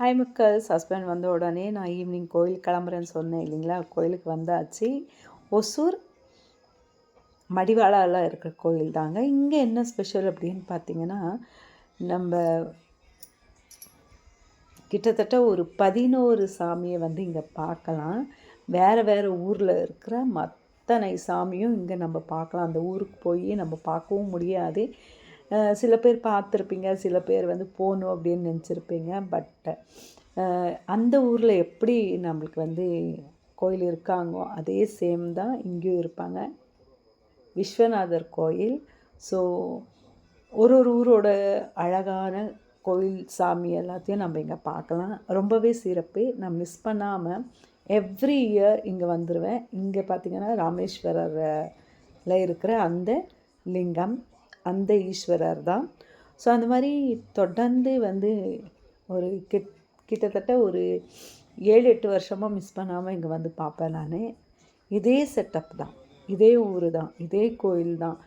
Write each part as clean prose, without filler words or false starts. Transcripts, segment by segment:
Hi மக்கள்ஸ், husband வந்த உடனே நான் ஈவினிங் கோயில் கிளம்புறேன்னு சொன்னேன் இல்லைங்களா. கோயிலுக்கு வந்தாச்சு. ஒசூர் மடிவாளாவில் இருக்கிற கோயில் தாங்க. இங்கே என்ன ஸ்பெஷல் அப்படின்னு பார்த்தீங்கன்னா, நம்ம கிட்டத்தட்ட ஒரு 11 சாமியை இங்கே பார்க்கலாம். வேறு வேறு ஊரில் இருக்கிற அத்தனை சாமியும் இங்கே நம்ம பார்க்கலாம். அந்த ஊருக்கு போய் நம்ம பார்க்கவும் முடியாது. சில பேர் பார்த்துருப்பீங்க, சில பேர் போகணும் அப்படின்னு நினச்சிருப்பீங்க. பட் அந்த ஊரில் எப்படி நம்மளுக்கு கோயில் இருக்காங்கோ அதே சேம் தான் இங்கேயும் இருப்பாங்க. விஸ்வநாதர் கோயில். ஸோ ஒரு ஊரோட அழகான கோயில் சாமி எல்லாத்தையும் நம்ம இங்கே பார்க்கலாம். ரொம்பவே சிறப்பு. நான் மிஸ் பண்ணாமல் எவ்ரி இயர் இங்கே வந்துடுவேன். இங்கே பார்த்திங்கன்னா ராமேஸ்வரரில் இருக்கிற அந்த லிங்கம், அந்த ஈஸ்வரர் தான். ஸோ அந்த மாதிரி தொடர்ந்து ஒரு கிட்டத்தட்ட ஒரு 7-8 வருஷமாக மிஸ் பண்ணாமல் இங்கே பார்ப்பேன் நான். இதே செட்டப் தான், இதே ஊர் தான், இதே கோயில் தான்.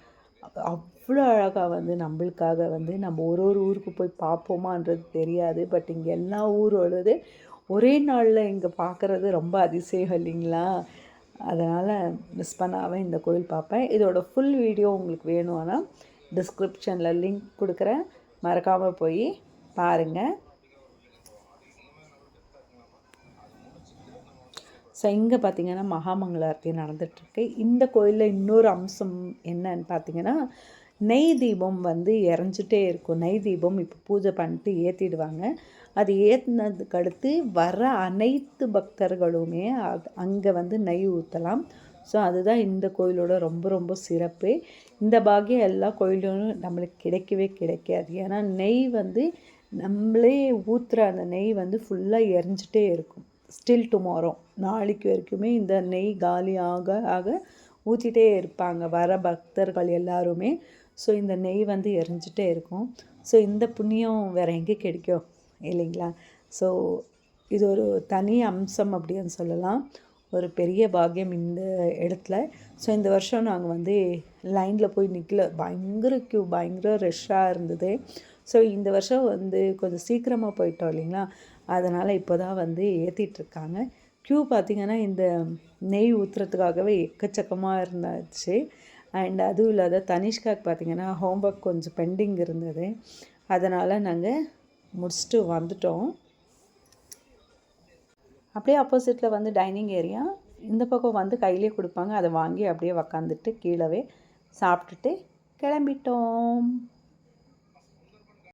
அவ்வளோ அழகாக நம்மளுக்காக நம்ம ஒரு ஊருக்கு போய் பார்ப்போமான்றது தெரியாது. பட் இங்கே எல்லா ஊரோடது ஒரே நாளில் இங்கே பார்க்குறது ரொம்ப அதிசயம் இல்லைங்களா. அதனால் மிஸ் பண்ணாமல் இந்த கோயில் பார்ப்பேன். இதோட ஃபுல் வீடியோ உங்களுக்கு வேணும்னா டிஸ்கிரிப்ஷனில் லிங்க் கொடுக்குறேன், மறக்காமல் போய் பாருங்கள். ஸோ இங்கே பார்த்திங்கன்னா மகாமங்களாரத்தி நடந்துகிட்ருக்கு. இந்த கோயிலில் இன்னொரு அம்சம் என்னன்னு பார்த்திங்கன்னா, நெய் தீபம் எரிஞ்சிட்டே இருக்கும். நெய் தீபம் இப்போ பூஜை பண்ணிட்டு ஏற்றிடுவாங்க. அது ஏற்றினதுக்கு அடுத்து வர அனைத்து பக்தர்களுமே அங்கே நெய் ஊற்றலாம். ஸோ அதுதான் இந்த கோயிலோட ரொம்ப ரொம்ப சிறப்பு. இந்த பாக்கியம் எல்லா கோயிலும் நம்மளுக்கு கிடைக்கவே கிடைக்காது. ஏன்னா நெய் நம்மளே ஊற்றுற அந்த நெய் ஃபுல்லாக எரிஞ்சிட்டே இருக்கும். ஸ்டில் டுமாரோ, நாளைக்கு வரைக்குமே இந்த நெய் காலி ஆக ஆக ஊற்றிட்டே இருப்பாங்க வர பக்தர்கள் எல்லாருமே. ஸோ இந்த நெய் எரிஞ்சிட்டே இருக்கும். ஸோ இந்த புண்ணியம் வேறு எங்கே கிடைக்கும் இல்லைங்களா. ஸோ இது ஒரு தனி அம்சம் அப்படின்னு சொல்லலாம். ஒரு பெரிய பாக்கியம் இந்த இடத்துல. ஸோ இந்த வருஷம் நாங்கள் லைனில் போய் நிற்கல. பயங்கர க்யூ, பயங்கர ரஷ்ஷாக இருந்தது. ஸோ இந்த வருஷம் கொஞ்சம் சீக்கிரமாக போயிட்டோம் இல்லைங்களா. அதனால் இப்போ தான் ஏற்றிட்டுருக்காங்க. க்யூ பார்த்திங்கன்னா இந்த நெய் ஊற்றுறதுக்காகவே எக்கச்சக்கமாக இருந்துச்சு. அண்ட் அதுவும் இல்லாத தனிஷ்காக்கு பார்த்திங்கன்னா ஹோம்ஒர்க் கொஞ்சம் பெண்டிங் இருந்தது. அதனால் நாங்கள் முடிச்சுட்டு வந்துட்டோம். அப்படியே ஆப்போசிட்டில் டைனிங் ஏரியா. இந்த பக்கம் கையிலே கொடுப்பாங்க. அதை வாங்கி அப்படியே உக்காந்துட்டு கீழவே சாப்பிட்டுட்டு கிளம்பிட்டோம்.